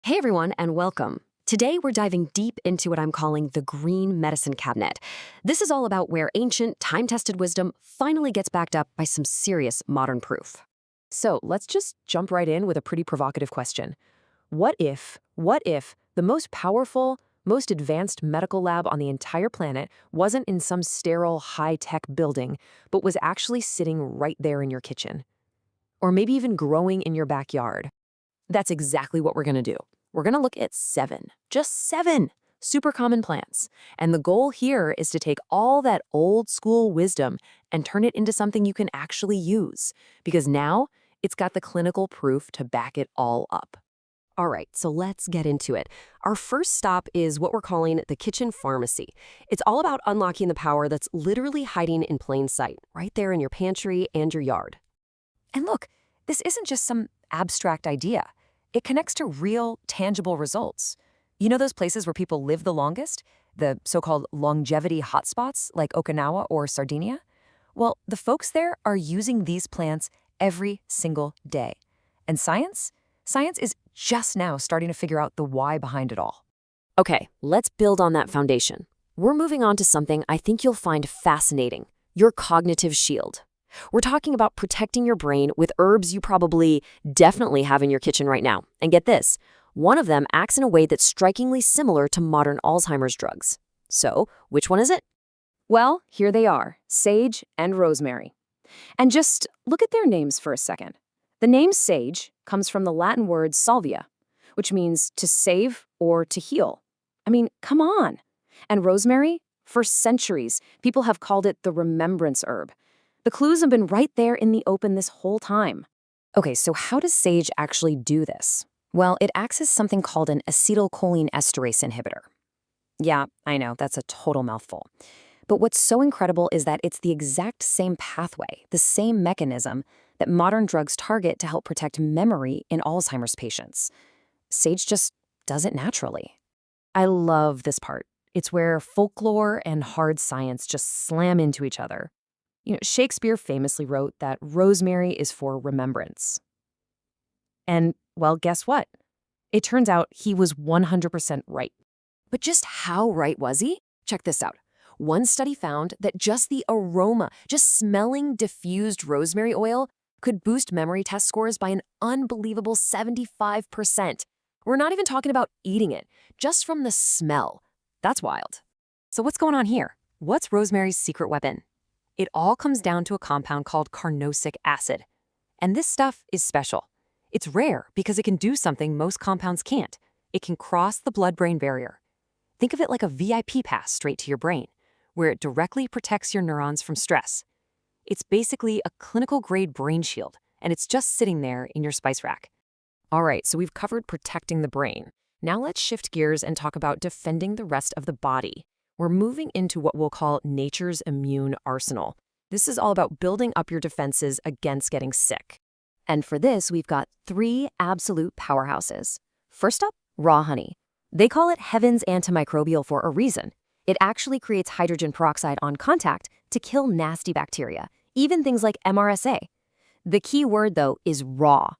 Hey everyone, and welcome. Today we're diving deep into what I'm calling the green medicine cabinet. This is all about where ancient, time-tested wisdom finally gets backed up by some serious modern proof. So let's just jump right in with a pretty provocative question. What if the most powerful, most advanced medical lab on the entire planet wasn't in some sterile, high-tech building, but was actually sitting right there in your kitchen? Or maybe even growing in your backyard? That's exactly what we're going to do. We're going to look at just seven super common plants. And the goal here is to take all that old school wisdom and turn it into something you can actually use. Because now it's got the clinical proof to back it all up. All right, so let's get into it. Our first stop is what we're calling the kitchen pharmacy. It's all about unlocking the power that's literally hiding in plain sight, right there in your pantry and your yard. And look, this isn't just some abstract idea. It connects to real, tangible results. You know those places where people live the longest? The so-called longevity hotspots like Okinawa or Sardinia? Well, the folks there are using these plants every single day. And science? Science is just now starting to figure out the why behind it all. Okay, let's build on that foundation. We're moving on to something I think you'll find fascinating, your cognitive shield. We're talking about protecting your brain with herbs you probably definitely have in your kitchen right now. And get this, one of them acts in a way that's strikingly similar to modern Alzheimer's drugs. So, which one is it? Well, here they are, sage and rosemary. And just look at their names for a second. The name sage comes from the Latin word salvia, which means to save or to heal. I mean, come on. And rosemary? For centuries, people have called it the remembrance herb. The clues have been right there in the open this whole time. Okay, so how does sage actually do this? Well, it acts as something called an acetylcholine esterase inhibitor. Yeah, I know, that's a total mouthful. But what's so incredible is that it's the exact same pathway, the same mechanism that modern drugs target to help protect memory in Alzheimer's patients. Sage just does it naturally. I love this part. It's where folklore and hard science just slam into each other. You know, Shakespeare famously wrote that rosemary is for remembrance. And, well, guess what? It turns out he was 100% right. But just how right was he? Check this out. One study found that just the aroma, just smelling diffused rosemary oil, could boost memory test scores by an unbelievable 75%. We're not even talking about eating it, just from the smell. That's wild. So what's going on here? What's rosemary's secret weapon? It all comes down to a compound called carnosic acid. And this stuff is special. It's rare because it can do something most compounds can't. It can cross the blood-brain barrier. Think of it like a VIP pass straight to your brain, where it directly protects your neurons from stress. It's basically a clinical-grade brain shield, and it's just sitting there in your spice rack. All right, so we've covered protecting the brain. Now let's shift gears and talk about defending the rest of the body. We're moving into what we'll call nature's immune arsenal. This is all about building up your defenses against getting sick. And for this, we've got three absolute powerhouses. First up, raw honey. They call it heaven's antimicrobial for a reason. It actually creates hydrogen peroxide on contact to kill nasty bacteria, even things like MRSA. The key word, though, is raw.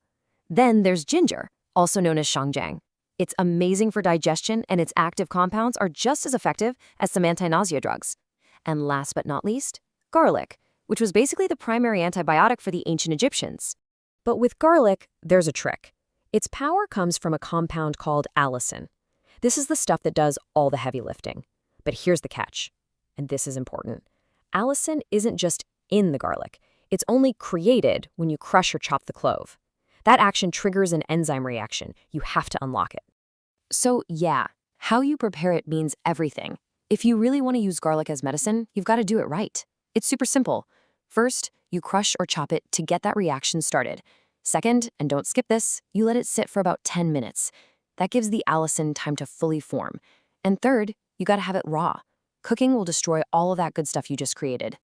Then there's ginger, also known as shangjang. It's amazing for digestion, and its active compounds are just as effective as some anti-nausea drugs. And last but not least, garlic, which was basically the primary antibiotic for the ancient Egyptians. But with garlic, there's a trick. Its power comes from a compound called allicin. This is the stuff that does all the heavy lifting. But here's the catch, and this is important. Allicin isn't just in the garlic. It's only created when you crush or chop the clove. That action triggers an enzyme reaction. You have to unlock it. So yeah, how you prepare it means everything. If you really want to use garlic as medicine, you've got to do it right. It's super simple. First, you crush or chop it to get that reaction started. Second, and don't skip this, you let it sit for about 10 minutes. That gives the allicin time to fully form. And third, you got to have it raw. Cooking will destroy all of that good stuff you just created.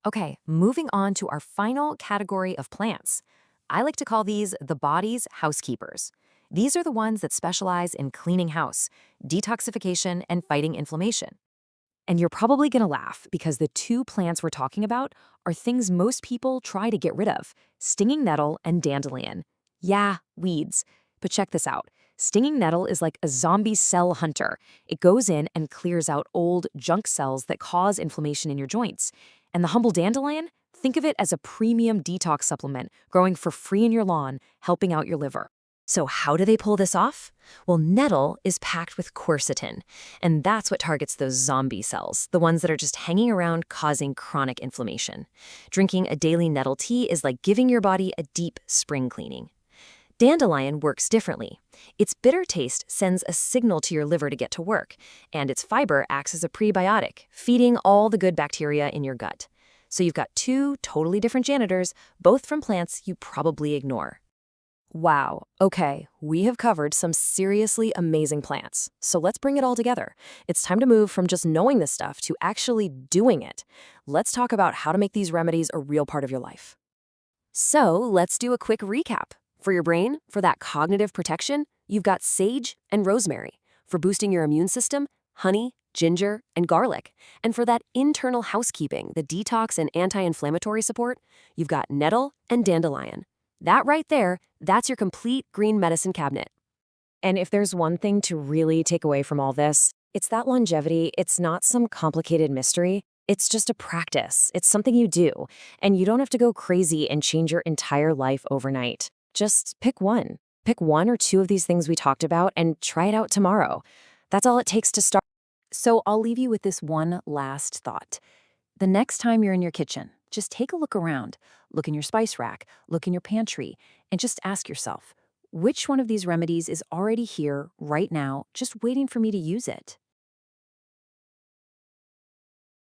Okay, moving on to our final category of plants. I like to call these the body's housekeepers. These are the ones that specialize in cleaning house, detoxification, and fighting inflammation. And you're probably going to laugh because the two plants we're talking about are things most people try to get rid of: stinging nettle and dandelion. Yeah, weeds. But check this out. Stinging nettle is like a zombie cell hunter. It goes in and clears out old junk cells that cause inflammation in your joints. And the humble dandelion? Think of it as a premium detox supplement growing for free in your lawn, helping out your liver. So how do they pull this off? Well, nettle is packed with quercetin, and that's what targets those zombie cells, the ones that are just hanging around causing chronic inflammation. Drinking a daily nettle tea is like giving your body a deep spring cleaning. Dandelion works differently. Its bitter taste sends a signal to your liver to get to work, and its fiber acts as a prebiotic, feeding all the good bacteria in your gut. So you've got two totally different janitors, both from plants you probably ignore. Wow, okay, we have covered some seriously amazing plants. So let's bring it all together. It's time to move from just knowing this stuff to actually doing it. Let's talk about how to make these remedies a real part of your life. So let's do a quick recap. For your brain, for that cognitive protection, you've got sage and rosemary. For boosting your immune system, honey, ginger, and garlic. And for that internal housekeeping, the detox and anti-inflammatory support, you've got nettle and dandelion. That right there, that's your complete green medicine cabinet. And if there's one thing to really take away from all this, it's that longevity, it's not some complicated mystery. It's just a practice. It's something you do. And you don't have to go crazy and change your entire life overnight. Just pick one. Pick one or two of these things we talked about and try it out tomorrow. That's all it takes to start. So I'll leave you with this one last thought. The next time you're in your kitchen, just take a look around. Look in your spice rack, look in your pantry, and just ask yourself, which one of these remedies is already here right now, just waiting for me to use it?